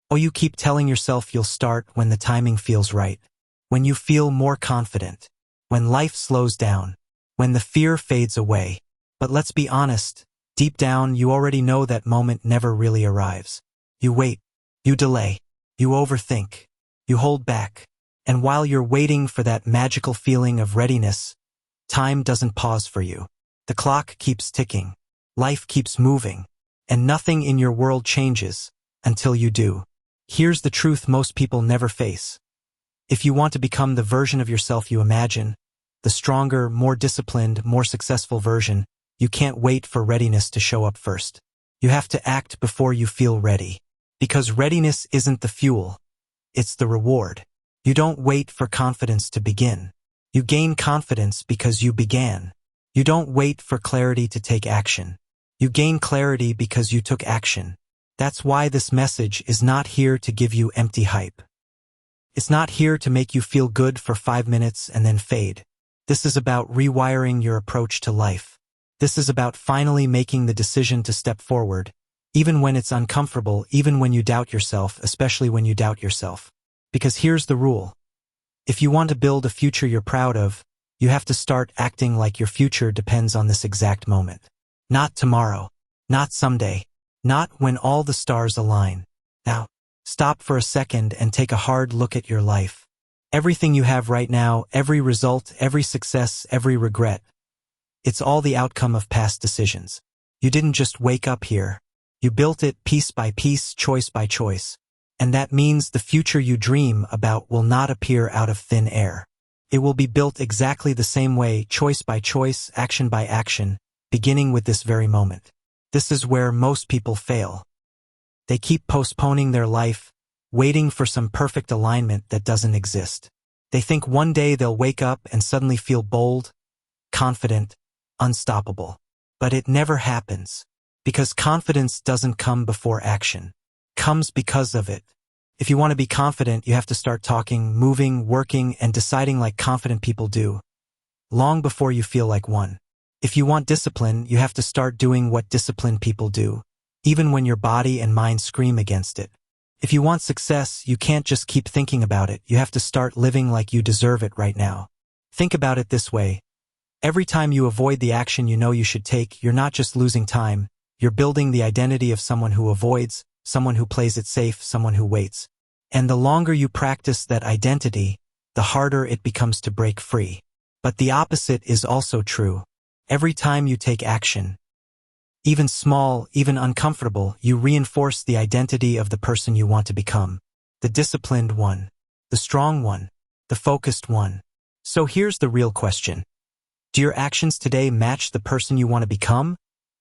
Oh, you keep telling yourself you'll start when the timing feels right, when you feel more confident, when life slows down, when the fear fades away. But let's be honest, deep down you already know that moment never really arrives. You wait, you delay, you overthink, you hold back. And while you're waiting for that magical feeling of readiness, time doesn't pause for you. The clock keeps ticking, life keeps moving, and nothing in your world changes until you do. Here's the truth most people never face. If you want to become the version of yourself you imagine, the stronger, more disciplined, more successful version, you can't wait for readiness to show up first. You have to act before you feel ready. Because readiness isn't the fuel, it's the reward. You don't wait for confidence to begin. You gain confidence because you began. You don't wait for clarity to take action. You gain clarity because you took action. That's why this message is not here to give you empty hype. It's not here to make you feel good for 5 minutes and then fade. This is about rewiring your approach to life. This is about finally making the decision to step forward, even when it's uncomfortable, even when you doubt yourself, especially when you doubt yourself. Because here's the rule. If you want to build a future you're proud of, you have to start acting like your future depends on this exact moment. Not tomorrow, not someday, not when all the stars align. Now, stop for a second and take a hard look at your life. Everything you have right now, every result, every success, every regret, it's all the outcome of past decisions. You didn't just wake up here. You built it piece by piece, choice by choice. And that means the future you dream about will not appear out of thin air. It will be built exactly the same way, choice by choice, action by action, beginning with this very moment. This is where most people fail. They keep postponing their life, waiting for some perfect alignment that doesn't exist. They think one day they'll wake up and suddenly feel bold, confident, unstoppable. But it never happens. Because confidence doesn't come before action. It comes because of it. If you want to be confident, you have to start talking, moving, working, and deciding like confident people do, long before you feel like one. If you want discipline, you have to start doing what disciplined people do, even when your body and mind scream against it. If you want success, you can't just keep thinking about it. You have to start living like you deserve it right now. Think about it this way. Every time you avoid the action you know you should take, you're not just losing time, you're building the identity of someone who avoids, someone who plays it safe, someone who waits. And the longer you practice that identity, the harder it becomes to break free. But the opposite is also true. Every time you take action, even small, even uncomfortable, you reinforce the identity of the person you want to become. The disciplined one, the strong one, the focused one. So here's the real question. Do your actions today match the person you want to become?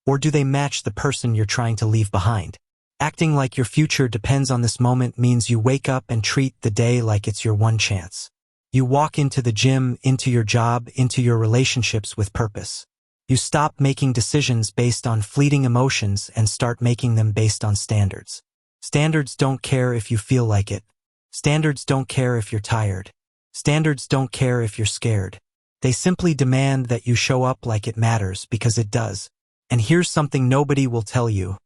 Or do they match the person you're trying to leave behind? Acting like your future depends on this moment means you wake up and treat the day like it's your one chance. You walk into the gym, into your job, into your relationships with purpose. You stop making decisions based on fleeting emotions and start making them based on standards. Standards don't care if you feel like it. Standards don't care if you're tired. Standards don't care if you're scared. They simply demand that you show up like it matters because it does. And here's something nobody will tell you.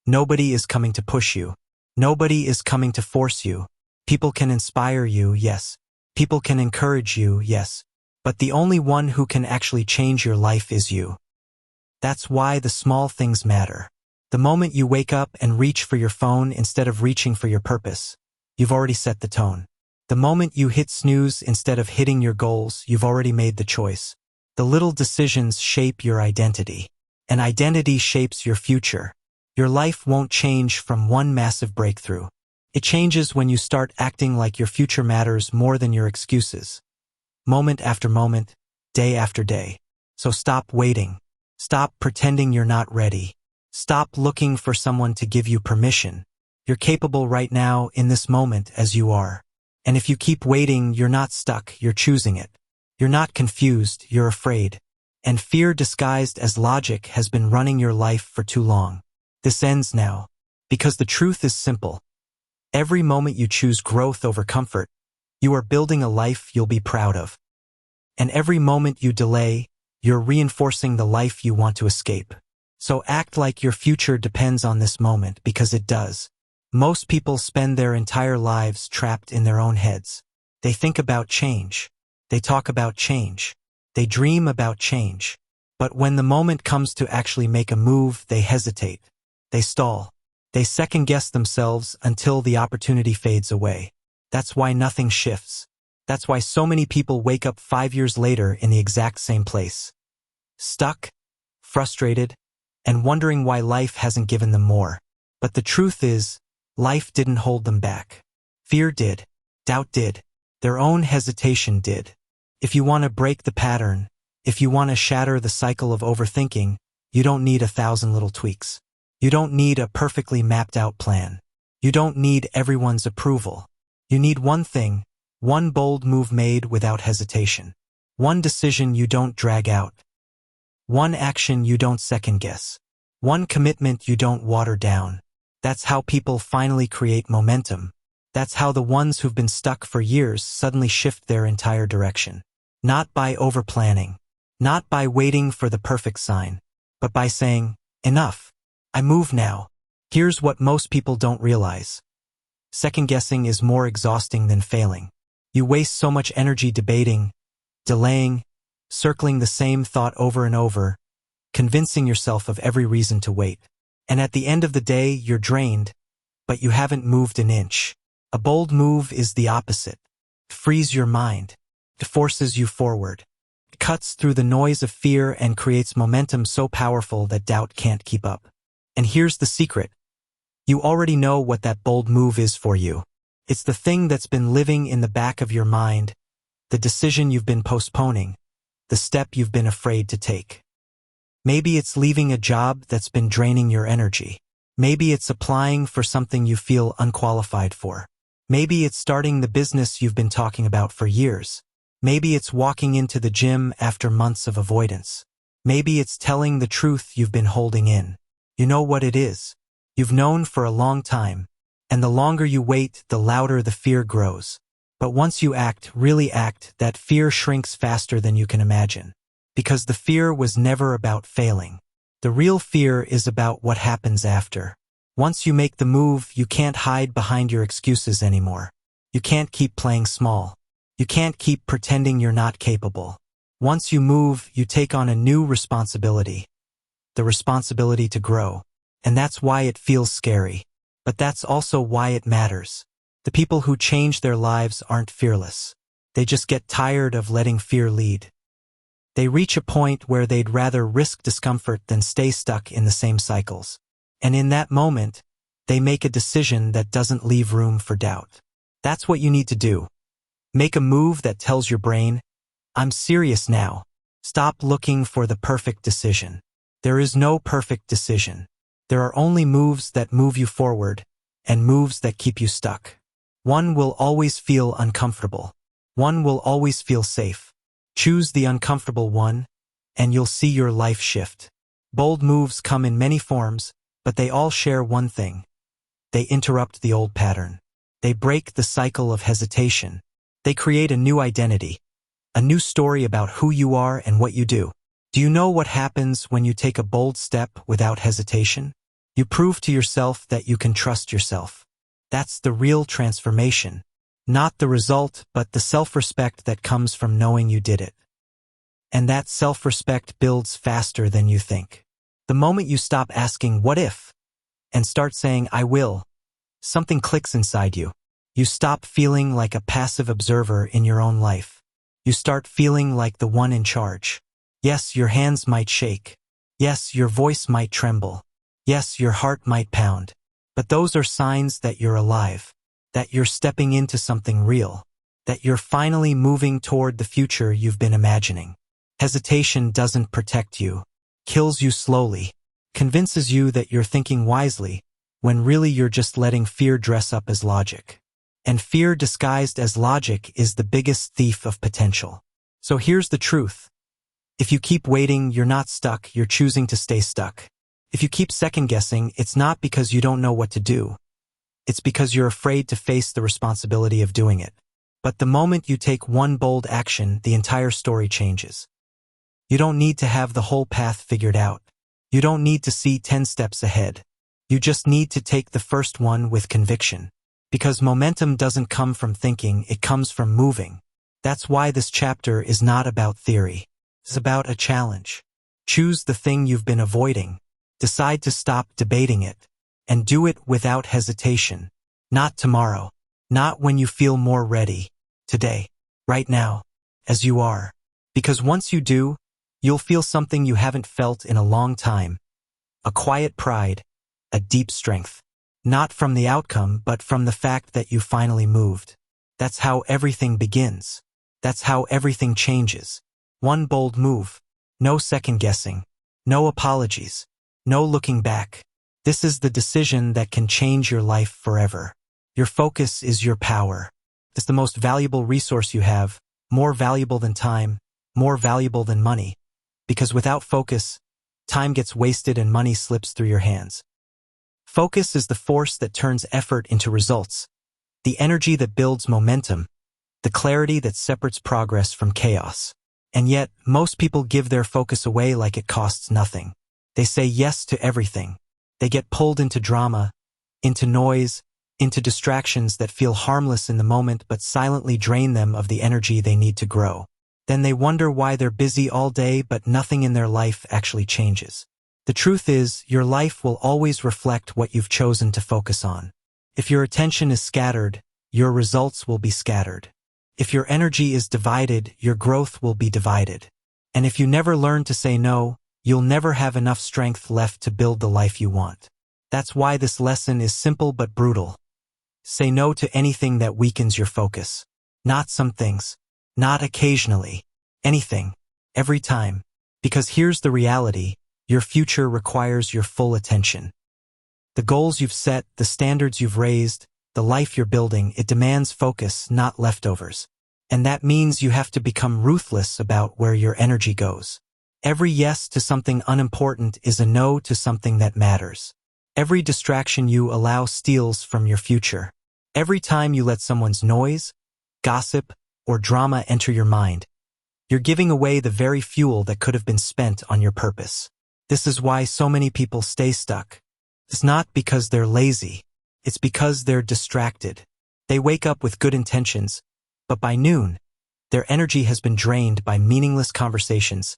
Nobody is coming to push you. Nobody is coming to force you. People can inspire you, yes. People can encourage you, yes. But the only one who can actually change your life is you. That's why the small things matter. The moment you wake up and reach for your phone instead of reaching for your purpose, you've already set the tone. The moment you hit snooze instead of hitting your goals, you've already made the choice. The little decisions shape your identity. And identity shapes your future. Your life won't change from one massive breakthrough. It changes when you start acting like your future matters more than your excuses. Moment after moment, day after day. So stop waiting. Stop pretending you're not ready. Stop looking for someone to give you permission. You're capable right now in this moment as you are. And if you keep waiting, you're not stuck, you're choosing it. You're not confused, you're afraid. And fear disguised as logic has been running your life for too long. This ends now. Because the truth is simple. Every moment you choose growth over comfort, you are building a life you'll be proud of. And every moment you delay, you're reinforcing the life you want to escape. So act like your future depends on this moment because it does. Most people spend their entire lives trapped in their own heads. They think about change. They talk about change. They dream about change. But when the moment comes to actually make a move, they hesitate. They stall. They second-guess themselves until the opportunity fades away. That's why nothing shifts. That's why so many people wake up 5 years later in the exact same place. Stuck, frustrated, and wondering why life hasn't given them more. But the truth is, life didn't hold them back. Fear did. Doubt did. Their own hesitation did. If you want to break the pattern, if you want to shatter the cycle of overthinking, you don't need 1,000 little tweaks. You don't need a perfectly mapped out plan. You don't need everyone's approval. You need one thing, one bold move made without hesitation. One decision you don't drag out. One action you don't second guess. One commitment you don't water down. That's how people finally create momentum. That's how the ones who've been stuck for years suddenly shift their entire direction. Not by overplanning. Not by waiting for the perfect sign. But by saying, enough. I move now. Here's what most people don't realize. Second-guessing is more exhausting than failing. You waste so much energy debating, delaying, circling the same thought over and over, convincing yourself of every reason to wait. And at the end of the day, you're drained, but you haven't moved an inch. A bold move is the opposite. It frees your mind. It forces you forward. It cuts through the noise of fear and creates momentum so powerful that doubt can't keep up. And here's the secret. You already know what that bold move is for you. It's the thing that's been living in the back of your mind, the decision you've been postponing, the step you've been afraid to take. Maybe it's leaving a job that's been draining your energy. Maybe it's applying for something you feel unqualified for. Maybe it's starting the business you've been talking about for years. Maybe it's walking into the gym after months of avoidance. Maybe it's telling the truth you've been holding in. You know what it is. You've known for a long time. And the longer you wait, the louder the fear grows. But once you act, really act, that fear shrinks faster than you can imagine. Because the fear was never about failing. The real fear is about what happens after. Once you make the move, you can't hide behind your excuses anymore. You can't keep playing small. You can't keep pretending you're not capable. Once you move, you take on a new responsibility. The responsibility to grow. And that's why it feels scary. But that's also why it matters. The people who change their lives aren't fearless. They just get tired of letting fear lead. They reach a point where they'd rather risk discomfort than stay stuck in the same cycles. And in that moment, they make a decision that doesn't leave room for doubt. That's what you need to do. Make a move that tells your brain, I'm serious now. Stop looking for the perfect decision. There is no perfect decision. There are only moves that move you forward, and moves that keep you stuck. One will always feel uncomfortable. One will always feel safe. Choose the uncomfortable one, and you'll see your life shift. Bold moves come in many forms, but they all share one thing. They interrupt the old pattern. They break the cycle of hesitation. They create a new identity, a new story about who you are and what you do. Do you know what happens when you take a bold step without hesitation? You prove to yourself that you can trust yourself. That's the real transformation. Not the result, but the self-respect that comes from knowing you did it. And that self-respect builds faster than you think. The moment you stop asking, what if? And start saying, I will, something clicks inside you. You stop feeling like a passive observer in your own life. You start feeling like the one in charge. Yes, your hands might shake. Yes, your voice might tremble. Yes, your heart might pound. But those are signs that you're alive, that you're stepping into something real, that you're finally moving toward the future you've been imagining. Hesitation doesn't protect you, kills you slowly, convinces you that you're thinking wisely, when really you're just letting fear dress up as logic. And fear disguised as logic is the biggest thief of potential. So here's the truth. If you keep waiting, you're not stuck, you're choosing to stay stuck. If you keep second-guessing, it's not because you don't know what to do. It's because you're afraid to face the responsibility of doing it. But the moment you take one bold action, the entire story changes. You don't need to have the whole path figured out. You don't need to see 10 steps ahead. You just need to take the first one with conviction. Because momentum doesn't come from thinking, it comes from moving. That's why this chapter is not about theory. It's about a challenge. Choose the thing you've been avoiding. Decide to stop debating it. And do it without hesitation. Not tomorrow. Not when you feel more ready. Today. Right now. As you are. Because once you do, you'll feel something you haven't felt in a long time. A quiet pride. A deep strength. Not from the outcome, but from the fact that you finally moved. That's how everything begins. That's how everything changes. One bold move. No second guessing. No apologies. No looking back. This is the decision that can change your life forever. Your focus is your power. It's the most valuable resource you have, more valuable than time, more valuable than money. Because without focus, time gets wasted and money slips through your hands. Focus is the force that turns effort into results, the energy that builds momentum, the clarity that separates progress from chaos. And yet, most people give their focus away like it costs nothing. They say yes to everything. They get pulled into drama, into noise, into distractions that feel harmless in the moment but silently drain them of the energy they need to grow. Then they wonder why they're busy all day but nothing in their life actually changes. The truth is, your life will always reflect what you've chosen to focus on. If your attention is scattered, your results will be scattered. If your energy is divided, your growth will be divided. And if you never learn to say no, you'll never have enough strength left to build the life you want. That's why this lesson is simple but brutal. Say no to anything that weakens your focus. Not some things. Not occasionally. Anything. Every time. Because here's the reality. Your future requires your full attention. The goals you've set, the standards you've raised, the life you're building, it demands focus, not leftovers. And that means you have to become ruthless about where your energy goes. Every yes to something unimportant is a no to something that matters. Every distraction you allow steals from your future. Every time you let someone's noise, gossip, or drama enter your mind, you're giving away the very fuel that could have been spent on your purpose. This is why so many people stay stuck. It's not because they're lazy. It's because they're distracted. They wake up with good intentions, but by noon, their energy has been drained by meaningless conversations,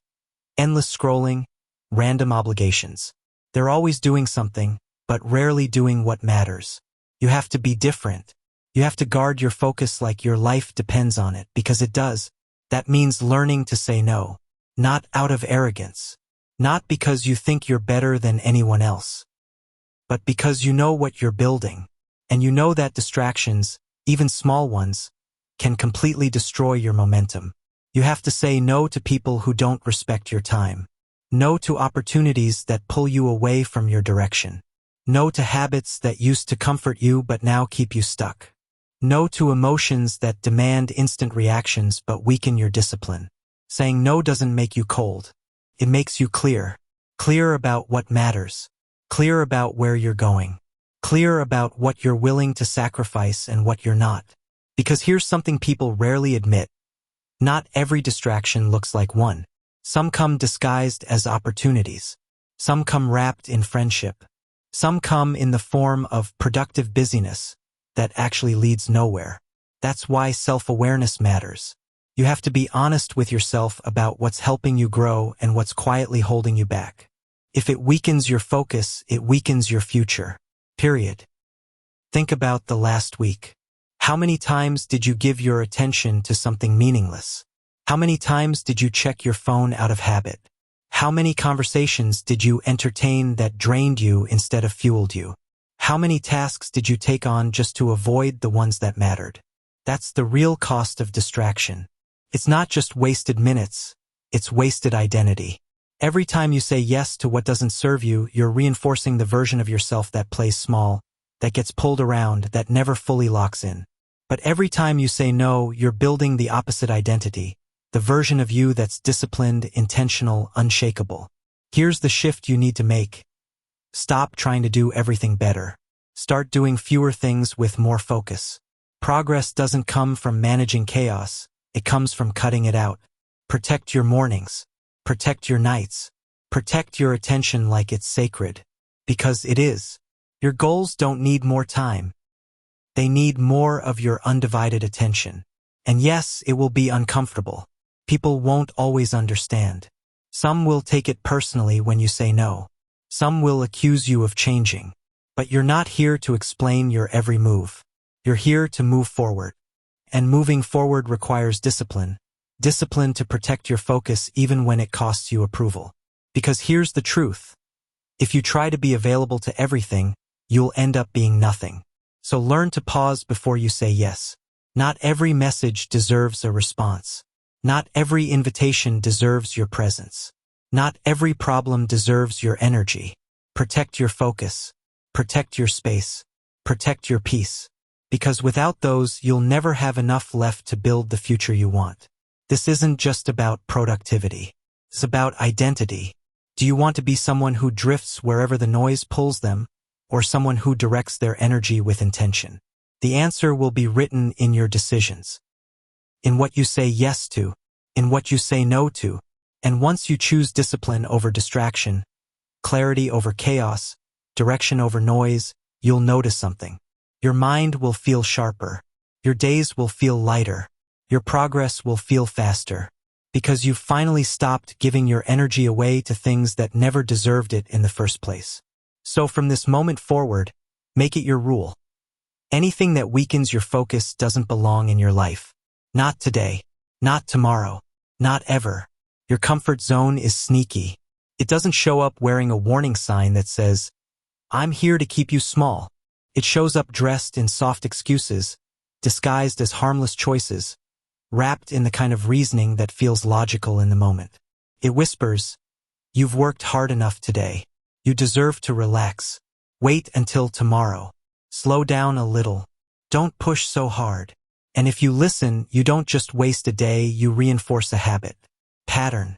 endless scrolling, random obligations. They're always doing something, but rarely doing what matters. You have to be different. You have to guard your focus like your life depends on it, because it does. That means learning to say no. Not out of arrogance. Not because you think you're better than anyone else. But because you know what you're building. And you know that distractions, even small ones, can completely destroy your momentum. You have to say no to people who don't respect your time. No to opportunities that pull you away from your direction. No to habits that used to comfort you but now keep you stuck. No to emotions that demand instant reactions but weaken your discipline. Saying no doesn't make you cold. It makes you clear. Clear about what matters. Clear about where you're going. Clear about what you're willing to sacrifice and what you're not. Because here's something people rarely admit. Not every distraction looks like one. Some come disguised as opportunities. Some come wrapped in friendship. Some come in the form of productive busyness that actually leads nowhere. That's why self-awareness matters. You have to be honest with yourself about what's helping you grow and what's quietly holding you back. If it weakens your focus, it weakens your future. Period. Think about the last week. How many times did you give your attention to something meaningless? How many times did you check your phone out of habit? How many conversations did you entertain that drained you instead of fueled you? How many tasks did you take on just to avoid the ones that mattered? That's the real cost of distraction. It's not just wasted minutes, it's wasted identity. Every time you say yes to what doesn't serve you, you're reinforcing the version of yourself that plays small, that gets pulled around, that never fully locks in. But every time you say no, you're building the opposite identity, the version of you that's disciplined, intentional, unshakable. Here's the shift you need to make. Stop trying to do everything better. Start doing fewer things with more focus. Progress doesn't come from managing chaos. It comes from cutting it out. Protect your mornings. Protect your nights. Protect your attention like it's sacred. Because it is. Your goals don't need more time. They need more of your undivided attention. And yes, it will be uncomfortable. People won't always understand. Some will take it personally when you say no. Some will accuse you of changing. But you're not here to explain your every move. You're here to move forward. And moving forward requires discipline. Discipline to protect your focus even when it costs you approval. Because here's the truth. If you try to be available to everything, you'll end up being nothing. So learn to pause before you say yes. Not every message deserves a response. Not every invitation deserves your presence. Not every problem deserves your energy. Protect your focus. Protect your space. Protect your peace. Because without those, you'll never have enough left to build the future you want. This isn't just about productivity. It's about identity. Do you want to be someone who drifts wherever the noise pulls them, or someone who directs their energy with intention? The answer will be written in your decisions. In what you say yes to, in what you say no to, and once you choose discipline over distraction, clarity over chaos, direction over noise, you'll notice something. Your mind will feel sharper. Your days will feel lighter. Your progress will feel faster. Because you've finally stopped giving your energy away to things that never deserved it in the first place. So from this moment forward, make it your rule. Anything that weakens your focus doesn't belong in your life. Not today. Not tomorrow. Not ever. Your comfort zone is sneaky. It doesn't show up wearing a warning sign that says, "I'm here to keep you small." It shows up dressed in soft excuses, disguised as harmless choices, wrapped in the kind of reasoning that feels logical in the moment. It whispers, "You've worked hard enough today. You deserve to relax. Wait until tomorrow. Slow down a little. Don't push so hard." And if you listen, you don't just waste a day, you reinforce a habit, pattern,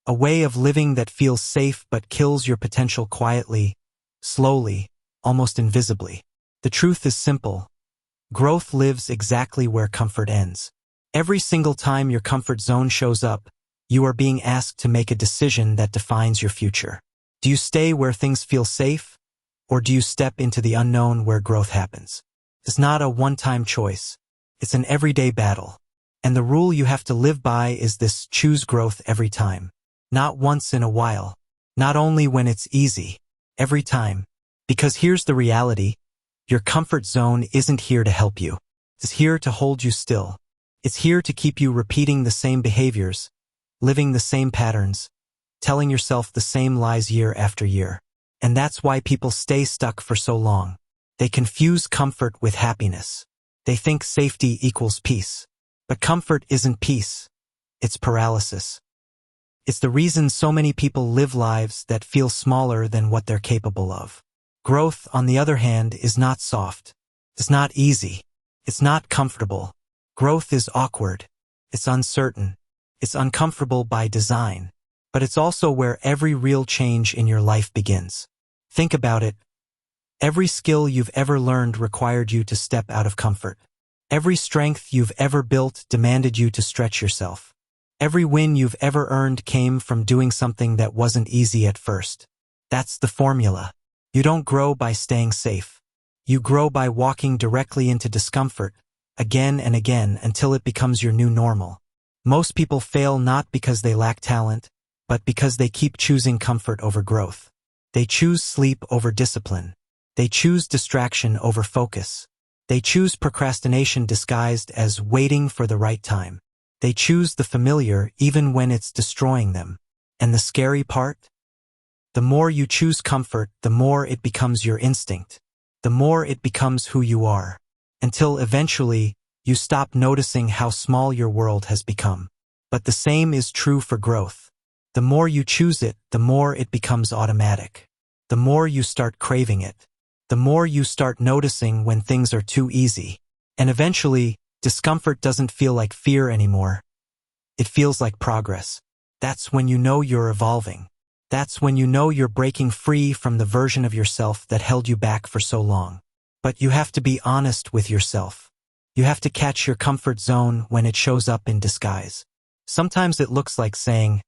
a way of living that feels safe but kills your potential quietly, slowly, almost invisibly. The truth is simple. Growth lives exactly where comfort ends. Every single time your comfort zone shows up, you are being asked to make a decision that defines your future. Do you stay where things feel safe, or do you step into the unknown where growth happens? It's not a one-time choice. It's an everyday battle. And the rule you have to live by is this: choose growth every time. Not once in a while. Not only when it's easy. Every time. Because here's the reality. Your comfort zone isn't here to help you. It's here to hold you still. It's here to keep you repeating the same behaviors, living the same patterns, telling yourself the same lies year after year. And that's why people stay stuck for so long. They confuse comfort with happiness. They think safety equals peace. But comfort isn't peace. It's paralysis. It's the reason so many people live lives that feel smaller than what they're capable of. Growth, on the other hand, is not soft. It's not easy. It's not comfortable. Growth is awkward. It's uncertain. It's uncomfortable by design. But it's also where every real change in your life begins. Think about it. Every skill you've ever learned required you to step out of comfort. Every strength you've ever built demanded you to stretch yourself. Every win you've ever earned came from doing something that wasn't easy at first. That's the formula. You don't grow by staying safe. You grow by walking directly into discomfort, again and again, until it becomes your new normal. Most people fail not because they lack talent, but because they keep choosing comfort over growth. They choose sleep over discipline. They choose distraction over focus. They choose procrastination disguised as waiting for the right time. They choose the familiar even when it's destroying them. And the scary part? The more you choose comfort, the more it becomes your instinct. The more it becomes who you are. Until eventually, you stop noticing how small your world has become. But the same is true for growth. The more you choose it, the more it becomes automatic. The more you start craving it. The more you start noticing when things are too easy. And eventually, discomfort doesn't feel like fear anymore. It feels like progress. That's when you know you're evolving. That's when you know you're breaking free from the version of yourself that held you back for so long. But you have to be honest with yourself. You have to catch your comfort zone when it shows up in disguise. Sometimes it looks like saying,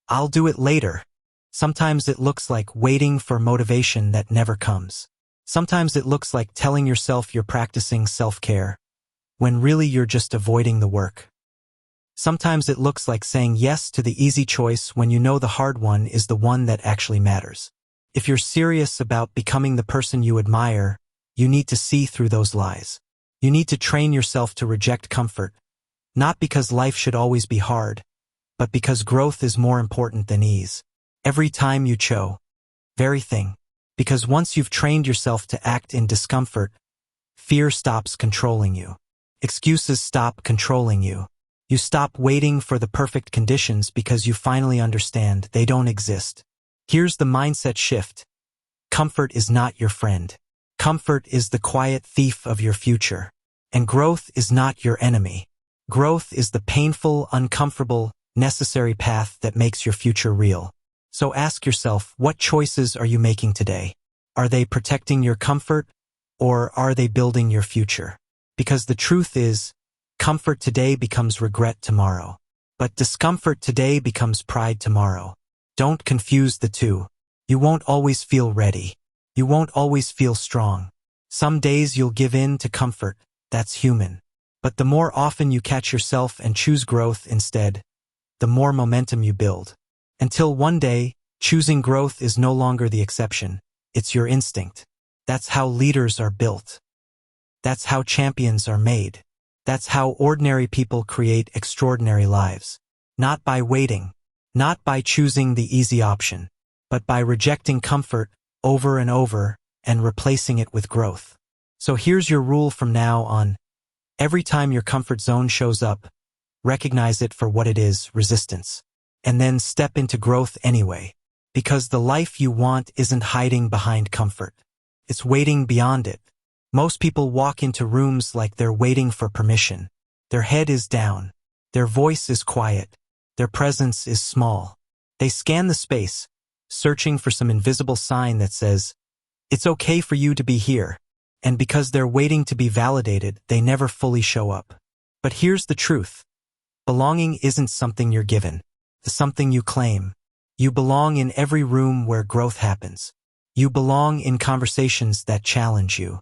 "I'll do it later." Sometimes it looks like waiting for motivation that never comes. Sometimes it looks like telling yourself you're practicing self-care, when really you're just avoiding the work. Sometimes it looks like saying yes to the easy choice when you know the hard one is the one that actually matters. If you're serious about becoming the person you admire, you need to see through those lies. You need to train yourself to reject comfort, not because life should always be hard, but because growth is more important than ease. Every time you very thing. Because once you've trained yourself to act in discomfort, fear stops controlling you. Excuses stop controlling you. You stop waiting for the perfect conditions because you finally understand they don't exist. Here's the mindset shift. Comfort is not your friend. Comfort is the quiet thief of your future. And growth is not your enemy. Growth is the painful, uncomfortable, necessary path that makes your future real. So ask yourself, what choices are you making today? Are they protecting your comfort, or are they building your future? Because the truth is, comfort today becomes regret tomorrow. But discomfort today becomes pride tomorrow. Don't confuse the two. You won't always feel ready. You won't always feel strong. Some days you'll give in to comfort. That's human. But the more often you catch yourself and choose growth instead, the more momentum you build. Until one day, choosing growth is no longer the exception. It's your instinct. That's how leaders are built. That's how champions are made. That's how ordinary people create extraordinary lives. Not by waiting, not by choosing the easy option, but by rejecting comfort over and over and replacing it with growth. So here's your rule from now on. Every time your comfort zone shows up, recognize it for what it is, resistance. And then step into growth anyway. Because the life you want isn't hiding behind comfort. It's waiting beyond it. Most people walk into rooms like they're waiting for permission. Their head is down. Their voice is quiet. Their presence is small. They scan the space, searching for some invisible sign that says, "It's okay for you to be here." And because they're waiting to be validated, they never fully show up. But here's the truth. Belonging isn't something you're given. It's something you claim. You belong in every room where growth happens. You belong in conversations that challenge you.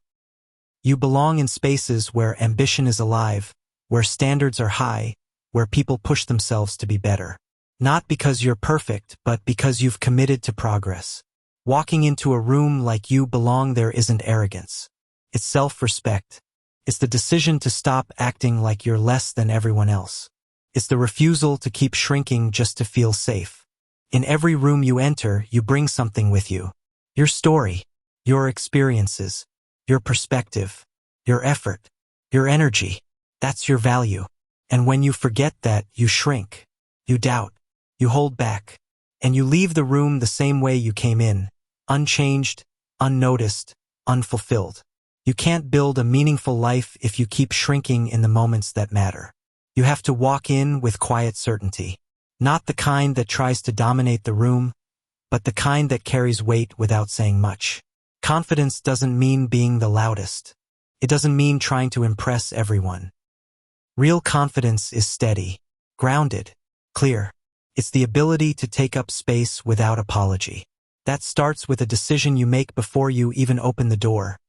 You belong in spaces where ambition is alive, where standards are high, where people push themselves to be better. Not because you're perfect, but because you've committed to progress. Walking into a room like you belong there isn't arrogance. It's self-respect. It's the decision to stop acting like you're less than everyone else. It's the refusal to keep shrinking just to feel safe. In every room you enter, you bring something with you. Your story, your experiences, your perspective, your effort, your energy. That's your value. And when you forget that, you shrink, you doubt, you hold back, and you leave the room the same way you came in, unchanged, unnoticed, unfulfilled. You can't build a meaningful life if you keep shrinking in the moments that matter. You have to walk in with quiet certainty. Not the kind that tries to dominate the room, but the kind that carries weight without saying much. Confidence doesn't mean being the loudest. It doesn't mean trying to impress everyone. Real confidence is steady, grounded, clear. It's the ability to take up space without apology. That starts with a decision you make before you even open the door.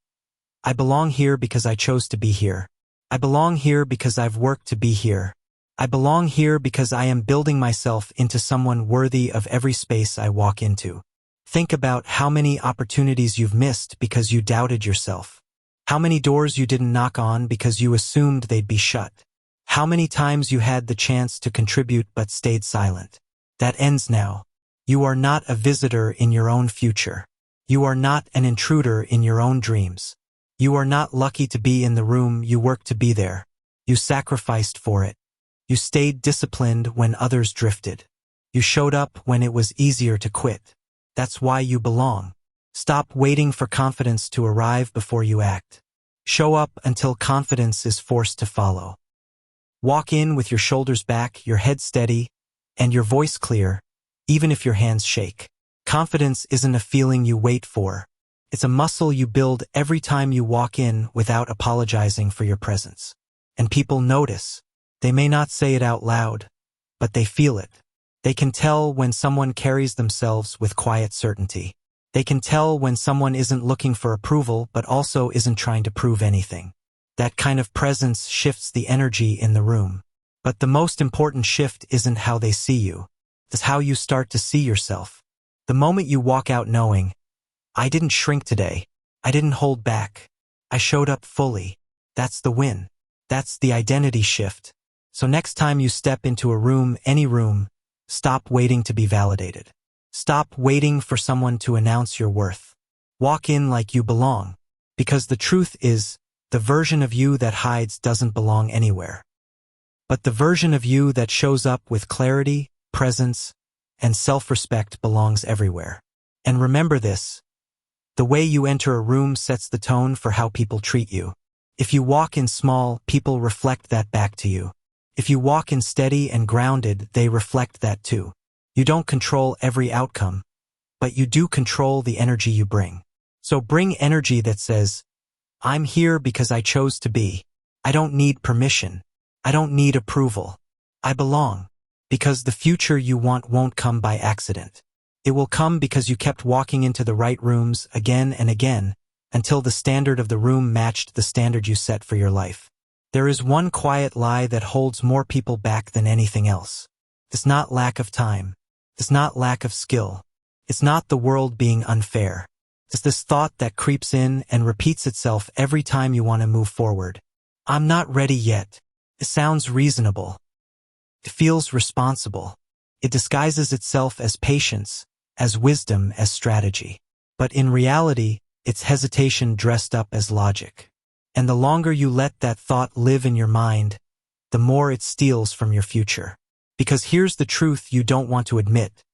I belong here because I chose to be here. I belong here because I've worked to be here. I belong here because I am building myself into someone worthy of every space I walk into. Think about how many opportunities you've missed because you doubted yourself. How many doors you didn't knock on because you assumed they'd be shut. How many times you had the chance to contribute but stayed silent. That ends now. You are not a visitor in your own future. You are not an intruder in your own dreams. You are not lucky to be in the room, you worked to be there. You sacrificed for it. You stayed disciplined when others drifted. You showed up when it was easier to quit. That's why you belong. Stop waiting for confidence to arrive before you act. Show up until confidence is forced to follow. Walk in with your shoulders back, your head steady, and your voice clear, even if your hands shake. Confidence isn't a feeling you wait for. It's a muscle you build every time you walk in without apologizing for your presence. And people notice. They may not say it out loud, but they feel it. They can tell when someone carries themselves with quiet certainty. They can tell when someone isn't looking for approval but also isn't trying to prove anything. That kind of presence shifts the energy in the room. But the most important shift isn't how they see you. It's how you start to see yourself. The moment you walk out knowing, I didn't shrink today. I didn't hold back. I showed up fully. That's the win. That's the identity shift. So next time you step into a room, any room, stop waiting to be validated. Stop waiting for someone to announce your worth. Walk in like you belong. Because the truth is, the version of you that hides doesn't belong anywhere. But the version of you that shows up with clarity, presence, and self-respect belongs everywhere. And remember this, the way you enter a room sets the tone for how people treat you. If you walk in small, people reflect that back to you. If you walk in steady and grounded, they reflect that too. You don't control every outcome, but you do control the energy you bring. So bring energy that says, I'm here because I chose to be. I don't need permission. I don't need approval. I belong. Because the future you want won't come by accident. It will come because you kept walking into the right rooms again and again, until the standard of the room matched the standard you set for your life. There is one quiet lie that holds more people back than anything else. It's not lack of time. It's not lack of skill. It's not the world being unfair. It's this thought that creeps in and repeats itself every time you want to move forward. I'm not ready yet. It sounds reasonable. It feels responsible. It disguises itself as patience, as wisdom, as strategy. But in reality, it's hesitation dressed up as logic. And the longer you let that thought live in your mind, the more it steals from your future. Because here's the truth you don't want to admit.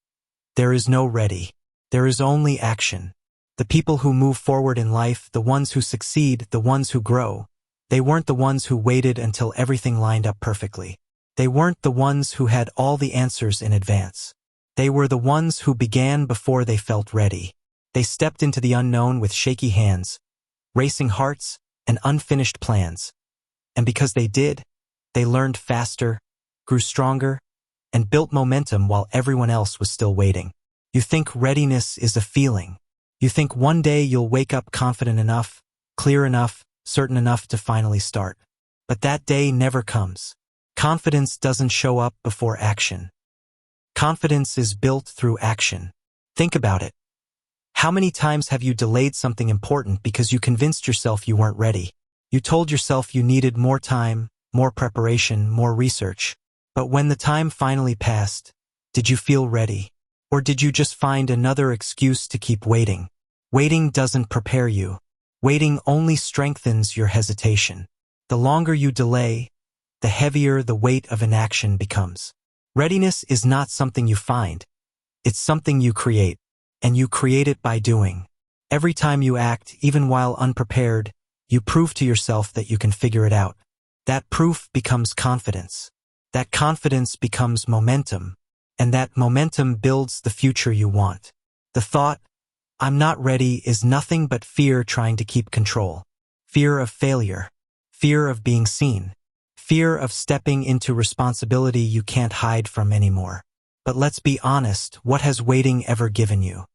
There is no ready. There is only action. The people who move forward in life, the ones who succeed, the ones who grow, they weren't the ones who waited until everything lined up perfectly. They weren't the ones who had all the answers in advance. They were the ones who began before they felt ready. They stepped into the unknown with shaky hands, racing hearts, and unfinished plans. And because they did, they learned faster, grew stronger, and built momentum while everyone else was still waiting. You think readiness is a feeling. You think one day you'll wake up confident enough, clear enough, certain enough to finally start. But that day never comes. Confidence doesn't show up before action. Confidence is built through action. Think about it. How many times have you delayed something important because you convinced yourself you weren't ready? You told yourself you needed more time, more preparation, more research. But when the time finally passed, did you feel ready? Or did you just find another excuse to keep waiting? Waiting doesn't prepare you. Waiting only strengthens your hesitation. The longer you delay, the heavier the weight of inaction becomes. Readiness is not something you find. It's something you create. And you create it by doing. Every time you act, even while unprepared, you prove to yourself that you can figure it out. That proof becomes confidence. That confidence becomes momentum. And that momentum builds the future you want. The thought, I'm not ready, is nothing but fear trying to keep control. Fear of failure. Fear of being seen. Fear of stepping into responsibility you can't hide from anymore. But let's be honest, what has waiting ever given you?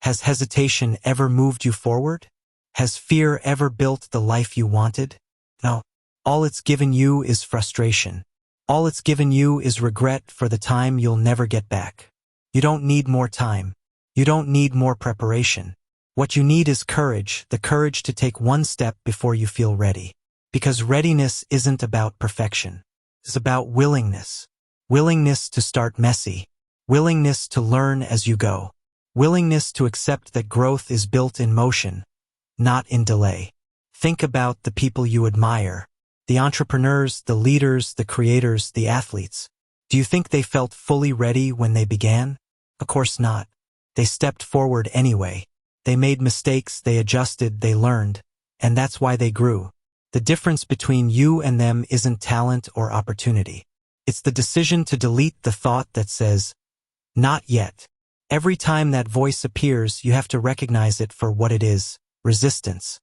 Has hesitation ever moved you forward? Has fear ever built the life you wanted? No. All it's given you is frustration. All it's given you is regret for the time you'll never get back. You don't need more time. You don't need more preparation. What you need is courage, the courage to take one step before you feel ready. Because readiness isn't about perfection. It's about willingness. Willingness to start messy. Willingness to learn as you go. Willingness to accept that growth is built in motion, not in delay. Think about the people you admire. The entrepreneurs, the leaders, the creators, the athletes. Do you think they felt fully ready when they began? Of course not. They stepped forward anyway. They made mistakes, they adjusted, they learned, and that's why they grew. The difference between you and them isn't talent or opportunity. It's the decision to delete the thought that says, not yet. Every time that voice appears, you have to recognize it for what it is, resistance.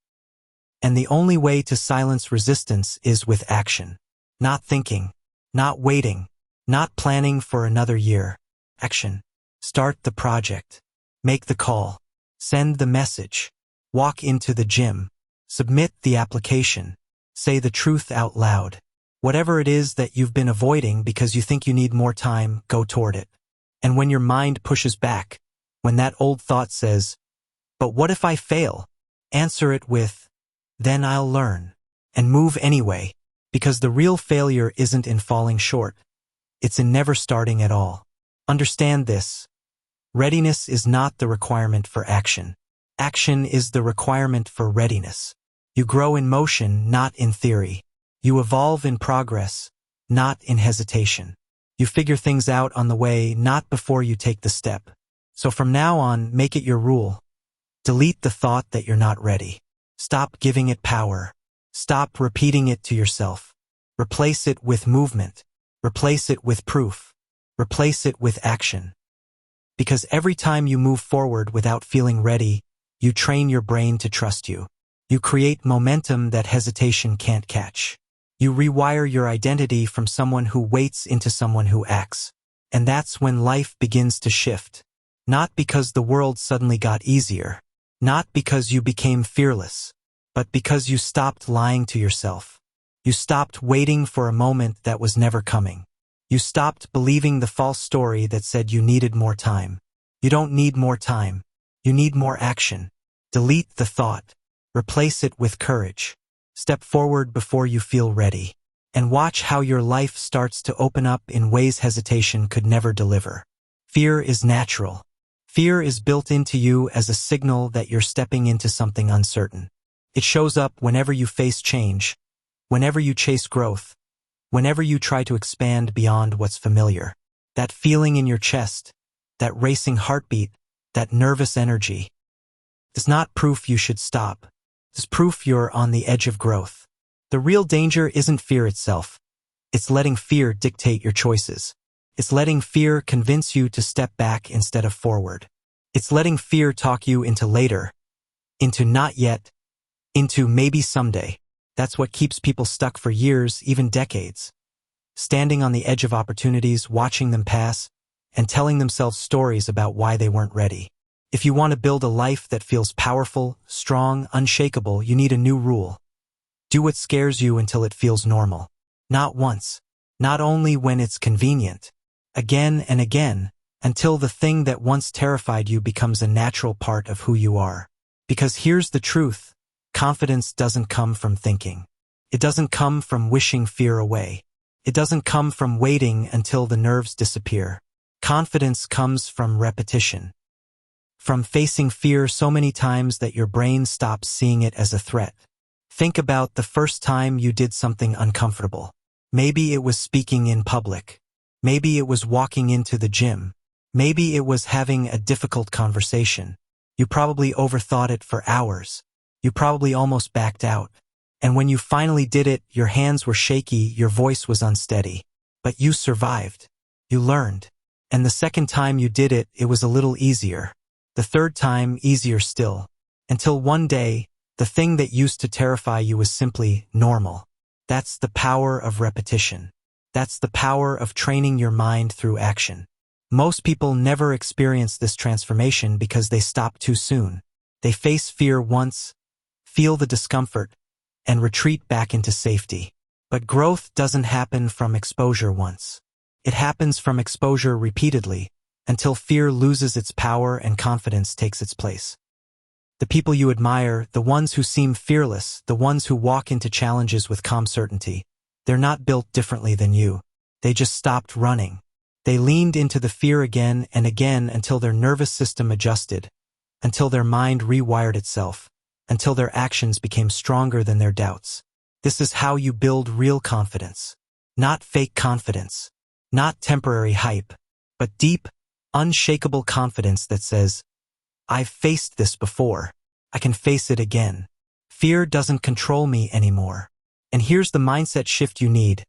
And the only way to silence resistance is with action. Not thinking, not waiting, not planning for another year. Action. Start the project. Make the call. Send the message. Walk into the gym. Submit the application. Say the truth out loud. Whatever it is that you've been avoiding because you think you need more time, go toward it. And when your mind pushes back, when that old thought says, "But what if I fail?" answer it with, "Then I'll learn." And move anyway, because the real failure isn't in falling short. It's in never starting at all. Understand this. Readiness is not the requirement for action. Action is the requirement for readiness. You grow in motion, not in theory. You evolve in progress, not in hesitation. You figure things out on the way, not before you take the step. So from now on, make it your rule. Delete the thought that you're not ready. Stop giving it power. Stop repeating it to yourself. Replace it with movement. Replace it with proof. Replace it with action. Because every time you move forward without feeling ready, you train your brain to trust you. You create momentum that hesitation can't catch. You rewire your identity from someone who waits into someone who acts. And that's when life begins to shift. Not because the world suddenly got easier. Not because you became fearless. But because you stopped lying to yourself. You stopped waiting for a moment that was never coming. You stopped believing the false story that said you needed more time. You don't need more time. You need more action. Delete the thought. Replace it with courage. Step forward before you feel ready. And watch how your life starts to open up in ways hesitation could never deliver. Fear is natural. Fear is built into you as a signal that you're stepping into something uncertain. It shows up whenever you face change, whenever you chase growth, whenever you try to expand beyond what's familiar. That feeling in your chest, that racing heartbeat, that nervous energy, is not proof you should stop. It's proof you're on the edge of growth. The real danger isn't fear itself. It's letting fear dictate your choices. It's letting fear convince you to step back instead of forward. It's letting fear talk you into later, into not yet, into maybe someday. That's what keeps people stuck for years, even decades. Standing on the edge of opportunities, watching them pass, and telling themselves stories about why they weren't ready. If you want to build a life that feels powerful, strong, unshakable, you need a new rule. Do what scares you until it feels normal. Not once. Not only when it's convenient. Again and again, until the thing that once terrified you becomes a natural part of who you are. Because here's the truth. Confidence doesn't come from thinking. It doesn't come from wishing fear away. It doesn't come from waiting until the nerves disappear. Confidence comes from repetition. From facing fear so many times that your brain stops seeing it as a threat. Think about the first time you did something uncomfortable. Maybe it was speaking in public. Maybe it was walking into the gym. Maybe it was having a difficult conversation. You probably overthought it for hours. You probably almost backed out. And when you finally did it, your hands were shaky, your voice was unsteady. But you survived. You learned. And the second time you did it, it was a little easier. The third time, easier still. Until one day, the thing that used to terrify you was simply normal. That's the power of repetition. That's the power of training your mind through action. Most people never experience this transformation because they stop too soon. They face fear once, feel the discomfort, and retreat back into safety. But growth doesn't happen from exposure once. It happens from exposure repeatedly, until fear loses its power and confidence takes its place. The people you admire, the ones who seem fearless, the ones who walk into challenges with calm certainty, they're not built differently than you. They just stopped running. They leaned into the fear again and again until their nervous system adjusted, until their mind rewired itself, until their actions became stronger than their doubts. This is how you build real confidence. Not fake confidence. Not temporary hype. But deep, unshakable confidence that says, I've faced this before. I can face it again. Fear doesn't control me anymore. And here's the mindset shift you need.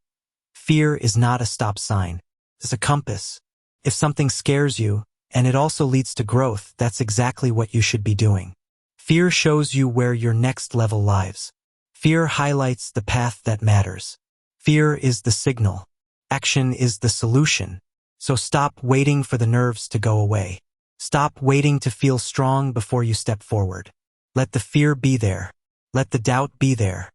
Fear is not a stop sign. It's a compass. If something scares you, and it also leads to growth, that's exactly what you should be doing. Fear shows you where your next level lies. Fear highlights the path that matters. Fear is the signal. Action is the solution. So stop waiting for the nerves to go away. Stop waiting to feel strong before you step forward. Let the fear be there. Let the doubt be there.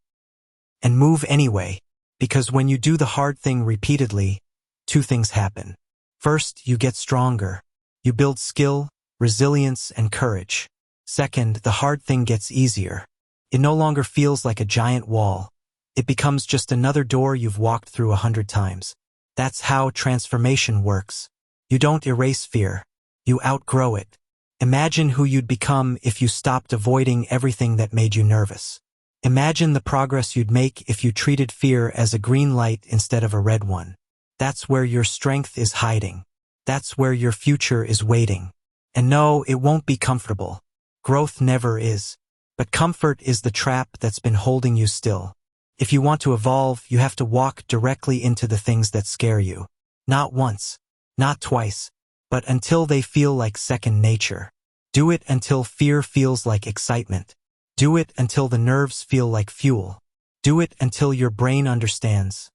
And move anyway, because when you do the hard thing repeatedly, two things happen. First, you get stronger. You build skill, resilience, and courage. Second, the hard thing gets easier. It no longer feels like a giant wall. It becomes just another door you've walked through 100 times. That's how transformation works. You don't erase fear. You outgrow it. Imagine who you'd become if you stopped avoiding everything that made you nervous. Imagine the progress you'd make if you treated fear as a green light instead of a red one. That's where your strength is hiding. That's where your future is waiting. And no, it won't be comfortable. Growth never is. But comfort is the trap that's been holding you still. If you want to evolve, you have to walk directly into the things that scare you. Not once, not twice, but until they feel like second nature. Do it until fear feels like excitement. Do it until the nerves feel like fuel. Do it until your brain understands.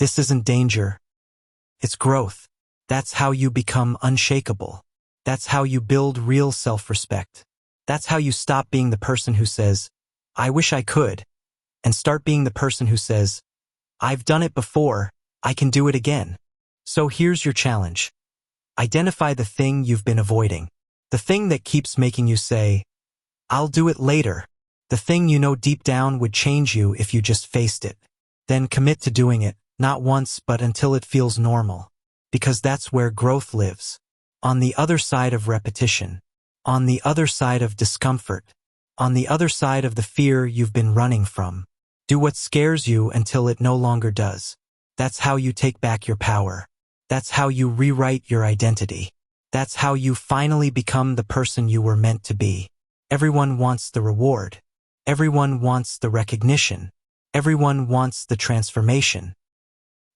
This isn't danger. It's growth. That's how you become unshakable. That's how you build real self-respect. That's how you stop being the person who says, "I wish I could," and start being the person who says, "I've done it before, I can do it again." So here's your challenge. Identify the thing you've been avoiding. The thing that keeps making you say, "I'll do it later." The thing you know deep down would change you if you just faced it. Then commit to doing it, not once but until it feels normal. Because that's where growth lives. On the other side of repetition. On the other side of discomfort. On the other side of the fear you've been running from. Do what scares you until it no longer does. That's how you take back your power. That's how you rewrite your identity. That's how you finally become the person you were meant to be. Everyone wants the reward. Everyone wants the recognition. Everyone wants the transformation.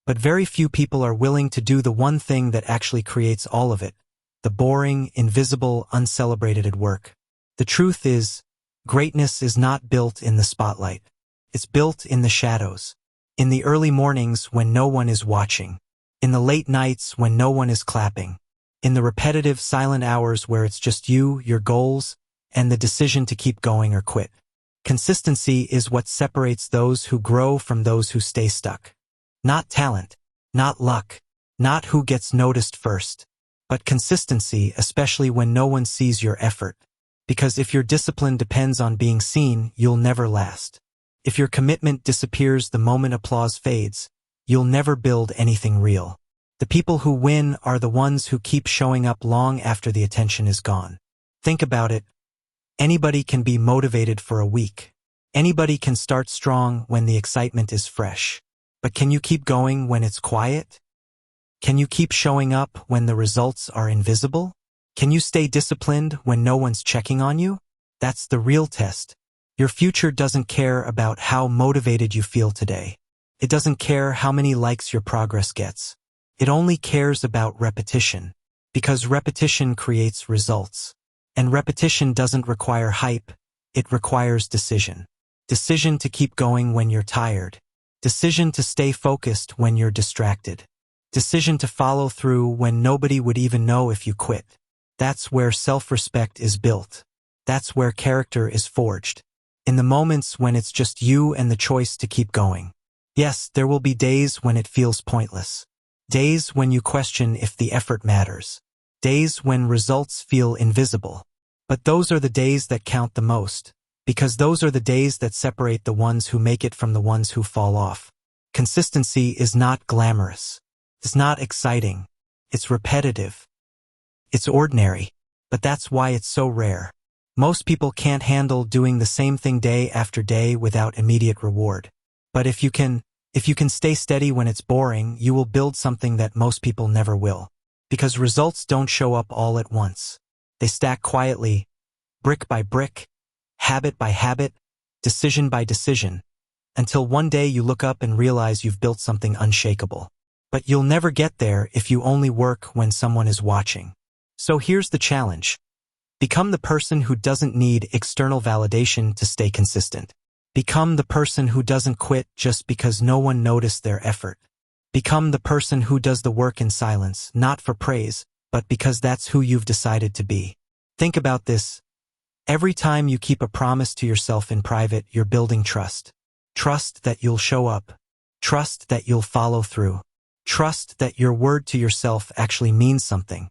But very few people are willing to do the one thing that actually creates all of it. The boring, invisible, uncelebrated work. The truth is, greatness is not built in the spotlight. It's built in the shadows. In the early mornings when no one is watching. In the late nights when no one is clapping. In the repetitive, silent hours where it's just you, your goals, and the decision to keep going or quit. Consistency is what separates those who grow from those who stay stuck. Not talent, not luck, not who gets noticed first, but consistency, especially when no one sees your effort. Because if your discipline depends on being seen, you'll never last. If your commitment disappears the moment applause fades, you'll never build anything real. The people who win are the ones who keep showing up long after the attention is gone. Think about it. Anybody can be motivated for a week. Anybody can start strong when the excitement is fresh. But can you keep going when it's quiet? Can you keep showing up when the results are invisible? Can you stay disciplined when no one's checking on you? That's the real test. Your future doesn't care about how motivated you feel today. It doesn't care how many likes your progress gets. It only cares about repetition. Because repetition creates results. And repetition doesn't require hype, it requires decision. Decision to keep going when you're tired. Decision to stay focused when you're distracted. Decision to follow through when nobody would even know if you quit. That's where self-respect is built. That's where character is forged. In the moments when it's just you and the choice to keep going. Yes, there will be days when it feels pointless. Days when you question if the effort matters. Days when results feel invisible. But those are the days that count the most. Because those are the days that separate the ones who make it from the ones who fall off. Consistency is not glamorous. It's not exciting. It's repetitive. It's ordinary. But that's why it's so rare. Most people can't handle doing the same thing day after day without immediate reward. But if you can stay steady when it's boring, you will build something that most people never will. Because results don't show up all at once. They stack quietly, brick by brick, habit by habit, decision by decision, until one day you look up and realize you've built something unshakable. But you'll never get there if you only work when someone is watching. So here's the challenge. Become the person who doesn't need external validation to stay consistent. Become the person who doesn't quit just because no one noticed their effort. Become the person who does the work in silence, not for praise, but because that's who you've decided to be. Think about this. Every time you keep a promise to yourself in private, you're building trust. Trust that you'll show up. Trust that you'll follow through. Trust that your word to yourself actually means something.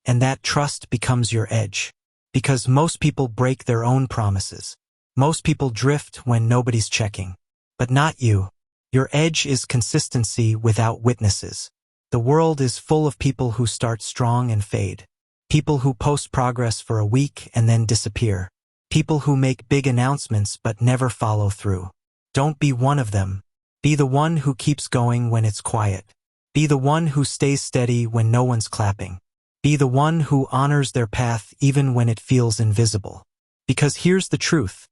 And that trust becomes your edge. Because most people break their own promises. Most people drift when nobody's checking. But not you. Your edge is consistency without witnesses. The world is full of people who start strong and fade. People who post progress for a week and then disappear. People who make big announcements but never follow through. Don't be one of them. Be the one who keeps going when it's quiet. Be the one who stays steady when no one's clapping. Be the one who honors their path even when it feels invisible. Because here's the truth.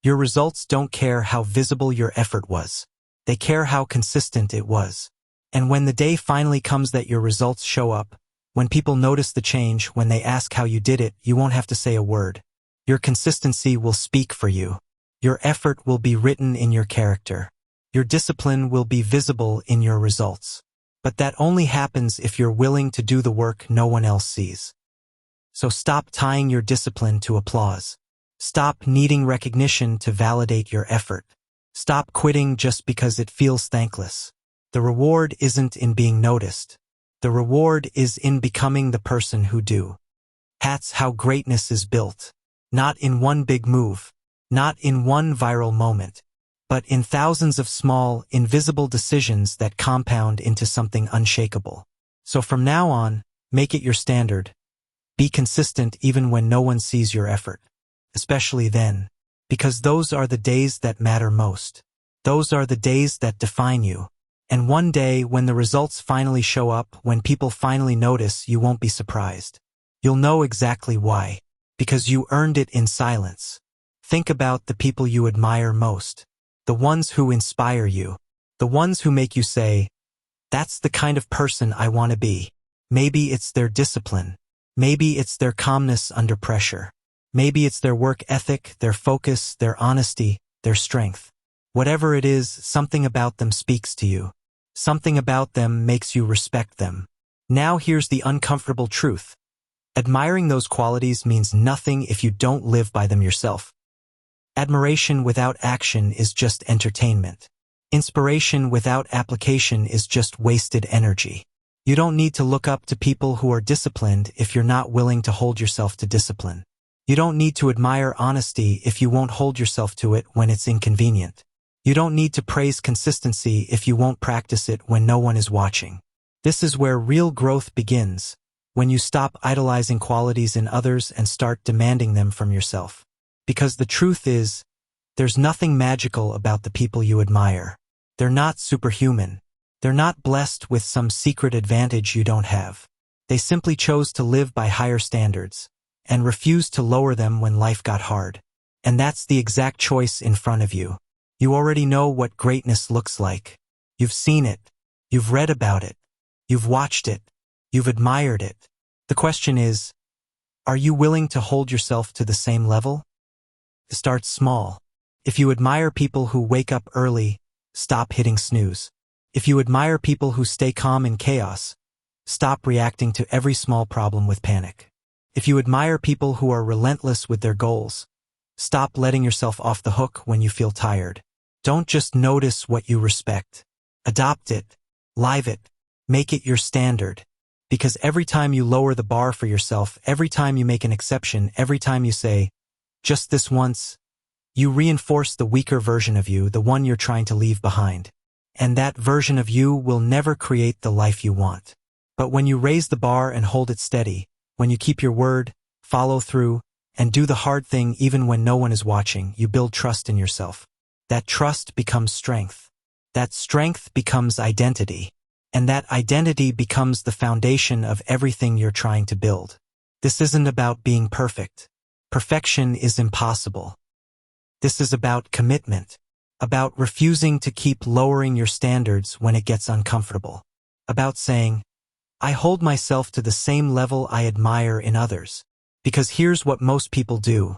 Your results don't care how visible your effort was. They care how consistent it was. And when the day finally comes that your results show up, when people notice the change, when they ask how you did it, you won't have to say a word. Your consistency will speak for you. Your effort will be written in your character. Your discipline will be visible in your results. But that only happens if you're willing to do the work no one else sees. So stop tying your discipline to applause. Stop needing recognition to validate your effort. Stop quitting just because it feels thankless. The reward isn't in being noticed. The reward is in becoming the person who do. That's how greatness is built. Not in one big move. Not in one viral moment. But in thousands of small, invisible decisions that compound into something unshakable. So from now on, make it your standard. Be consistent even when no one sees your effort. Especially then. Because those are the days that matter most. Those are the days that define you. And one day, when the results finally show up, when people finally notice, you won't be surprised. You'll know exactly why. Because you earned it in silence. Think about the people you admire most. The ones who inspire you. The ones who make you say, that's the kind of person I want to be. Maybe it's their discipline. Maybe it's their calmness under pressure. Maybe it's their work ethic, their focus, their honesty, their strength. Whatever it is, something about them speaks to you. Something about them makes you respect them. Now here's the uncomfortable truth. Admiring those qualities means nothing if you don't live by them yourself. Admiration without action is just entertainment. Inspiration without application is just wasted energy. You don't need to look up to people who are disciplined if you're not willing to hold yourself to discipline. You don't need to admire honesty if you won't hold yourself to it when it's inconvenient. You don't need to praise consistency if you won't practice it when no one is watching. This is where real growth begins, when you stop idolizing qualities in others and start demanding them from yourself. Because the truth is, there's nothing magical about the people you admire. They're not superhuman. They're not blessed with some secret advantage you don't have. They simply chose to live by higher standards and refused to lower them when life got hard. And that's the exact choice in front of you. You already know what greatness looks like. You've seen it. You've read about it. You've watched it. You've admired it. The question is, are you willing to hold yourself to the same level? Start small. If you admire people who wake up early, stop hitting snooze. If you admire people who stay calm in chaos, stop reacting to every small problem with panic. If you admire people who are relentless with their goals, stop letting yourself off the hook when you feel tired. Don't just notice what you respect. Adopt it. Live it. Make it your standard. Because every time you lower the bar for yourself, every time you make an exception, every time you say, just this once, you reinforce the weaker version of you, the one you're trying to leave behind. And that version of you will never create the life you want. But when you raise the bar and hold it steady, when you keep your word, follow through, and do the hard thing even when no one is watching, you build trust in yourself. That trust becomes strength. That strength becomes identity. And that identity becomes the foundation of everything you're trying to build. This isn't about being perfect. Perfection is impossible. This is about commitment. About refusing to keep lowering your standards when it gets uncomfortable. About saying, I hold myself to the same level I admire in others. Because here's what most people do.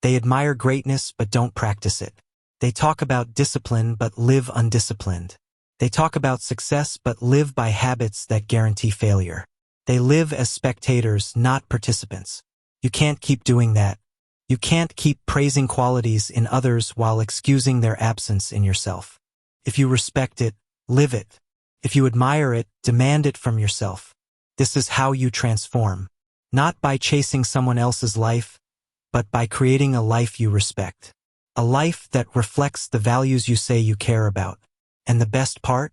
They admire greatness but don't practice it. They talk about discipline but live undisciplined. They talk about success but live by habits that guarantee failure. They live as spectators, not participants. You can't keep doing that. You can't keep praising qualities in others while excusing their absence in yourself. If you respect it, live it. If you admire it, demand it from yourself. This is how you transform. Not by chasing someone else's life, but by creating a life you respect. A life that reflects the values you say you care about. And the best part?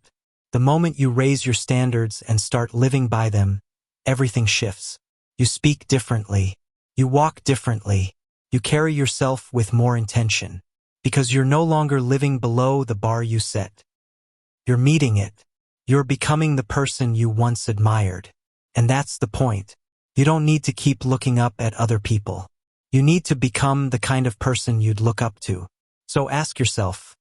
The moment you raise your standards and start living by them, everything shifts. You speak differently. You walk differently. You carry yourself with more intention. Because you're no longer living below the bar you set. You're meeting it. You're becoming the person you once admired. And that's the point. You don't need to keep looking up at other people. You need to become the kind of person you'd look up to. So ask yourself,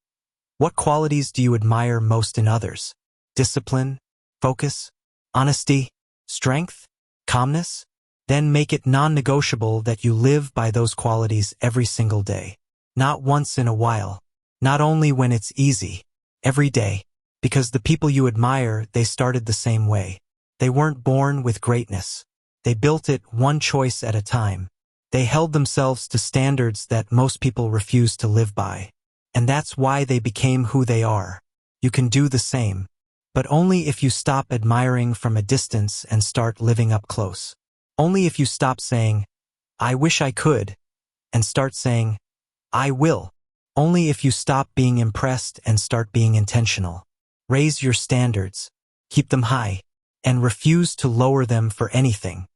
what qualities do you admire most in others? Discipline? Focus? Honesty? Strength? Calmness? Then make it non-negotiable that you live by those qualities every single day. Not once in a while. Not only when it's easy. Every day. Because the people you admire, they started the same way. They weren't born with greatness. They built it one choice at a time. They held themselves to standards that most people refuse to live by. And that's why they became who they are. You can do the same. But only if you stop admiring from a distance and start living up close. Only if you stop saying, I wish I could, and start saying, I will. Only if you stop being impressed and start being intentional. Raise your standards, keep them high, and refuse to lower them for anything.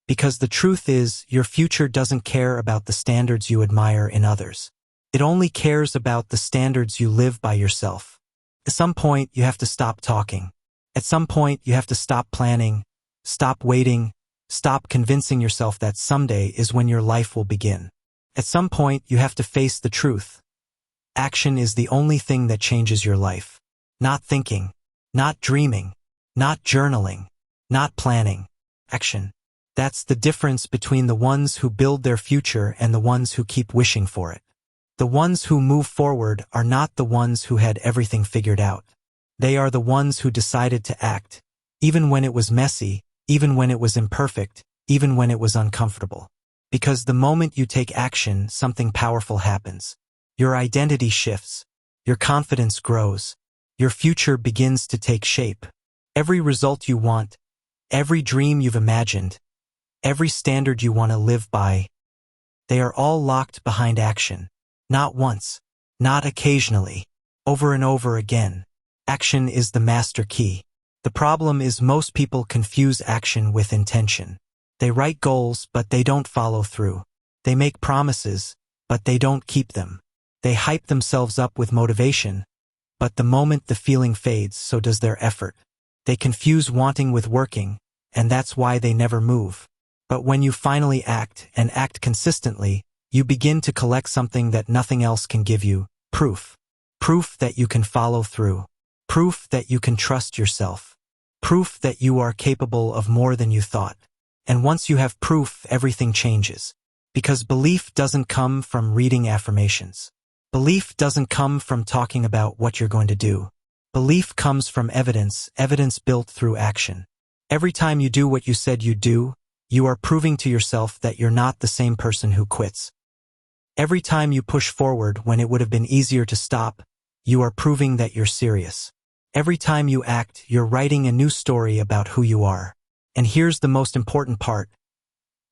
Because the truth is, your future doesn't care about the standards you admire in others. It only cares about the standards you live by yourself. At some point, you have to stop talking. At some point, you have to stop planning, stop waiting, stop convincing yourself that someday is when your life will begin. At some point, you have to face the truth. Action is the only thing that changes your life. Not thinking, not dreaming, not journaling, not planning. Action. That's the difference between the ones who build their future and the ones who keep wishing for it. The ones who move forward are not the ones who had everything figured out. They are the ones who decided to act, even when it was messy, even when it was imperfect, even when it was uncomfortable. Because the moment you take action, something powerful happens. Your identity shifts. Your confidence grows. Your future begins to take shape. Every result you want, every dream you've imagined, every standard you want to live by, they are all locked behind action. Not once, not occasionally, over and over again. Action is the master key. The problem is most people confuse action with intention. They write goals, but they don't follow through. They make promises, but they don't keep them. They hype themselves up with motivation, but the moment the feeling fades, so does their effort. They confuse wanting with working, and that's why they never move. But when you finally act, and act consistently, you begin to collect something that nothing else can give you: proof. Proof that you can follow through. Proof that you can trust yourself. Proof that you are capable of more than you thought. And once you have proof, everything changes. Because belief doesn't come from reading affirmations. Belief doesn't come from talking about what you're going to do. Belief comes from evidence, evidence built through action. Every time you do what you said you'd do, you are proving to yourself that you're not the same person who quits. Every time you push forward when it would have been easier to stop, you are proving that you're serious. Every time you act, you're writing a new story about who you are. And here's the most important part.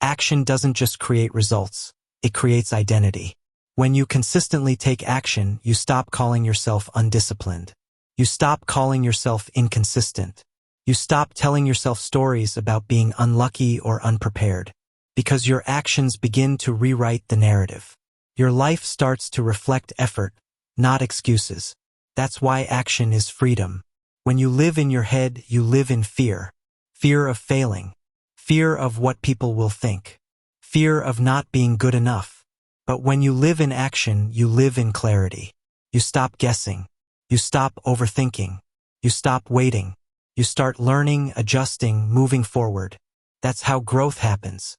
Action doesn't just create results, it creates identity. When you consistently take action, you stop calling yourself undisciplined. You stop calling yourself inconsistent. You stop telling yourself stories about being unlucky or unprepared. Because your actions begin to rewrite the narrative. Your life starts to reflect effort, not excuses. That's why action is freedom. When you live in your head, you live in fear. Fear of failing. Fear of what people will think. Fear of not being good enough. But when you live in action, you live in clarity. You stop guessing. You stop overthinking. You stop waiting. You start learning, adjusting, moving forward. That's how growth happens.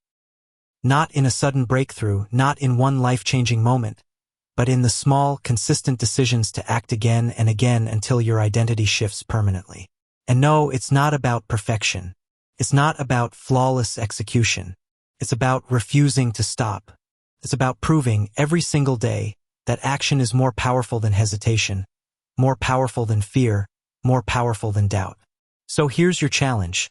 Not in a sudden breakthrough, not in one life-changing moment, but in the small, consistent decisions to act again and again until your identity shifts permanently. And no, it's not about perfection. It's not about flawless execution. It's about refusing to stop. It's about proving every single day that action is more powerful than hesitation, more powerful than fear, more powerful than doubt. So here's your challenge.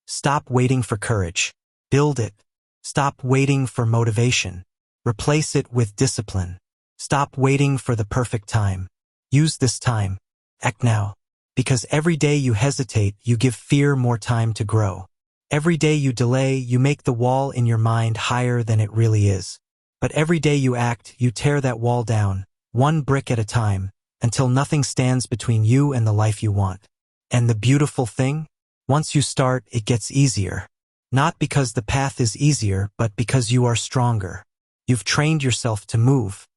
Stop waiting for courage. Build it. Stop waiting for motivation. Replace it with discipline. Stop waiting for the perfect time. Use this time. Act now. Because every day you hesitate, you give fear more time to grow. Every day you delay, you make the wall in your mind higher than it really is. But every day you act, you tear that wall down, one brick at a time, until nothing stands between you and the life you want. And the beautiful thing? Once you start, it gets easier. Not because the path is easier, but because you are stronger. You've trained yourself to move.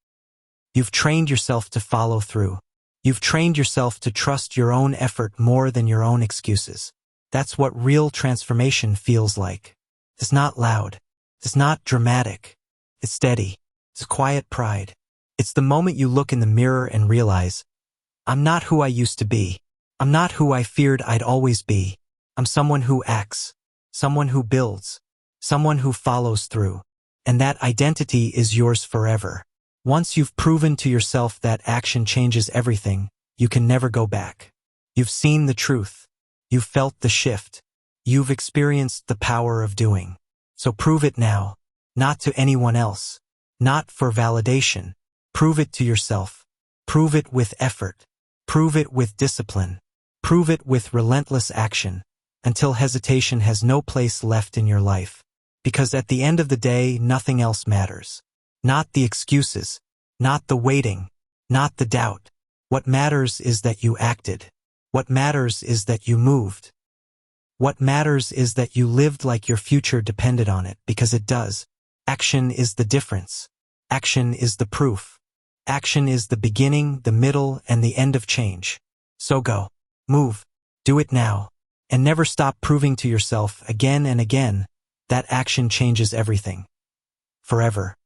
You've trained yourself to follow through. You've trained yourself to trust your own effort more than your own excuses. That's what real transformation feels like. It's not loud. It's not dramatic. It's steady. It's quiet pride. It's the moment you look in the mirror and realize, I'm not who I used to be. I'm not who I feared I'd always be. I'm someone who acts, someone who builds, someone who follows through. And that identity is yours forever. Once you've proven to yourself that action changes everything, you can never go back. You've seen the truth. You've felt the shift. You've experienced the power of doing. So prove it now. Not to anyone else. Not for validation. Prove it to yourself. Prove it with effort. Prove it with discipline. Prove it with relentless action, until hesitation has no place left in your life. Because at the end of the day, nothing else matters. Not the excuses, not the waiting, not the doubt. What matters is that you acted. What matters is that you moved. What matters is that you lived like your future depended on it, because it does. Action is the difference. Action is the proof. Action is the beginning, the middle, and the end of change. So go. Move. Do it now. And never stop proving to yourself again and again that action changes everything. Forever.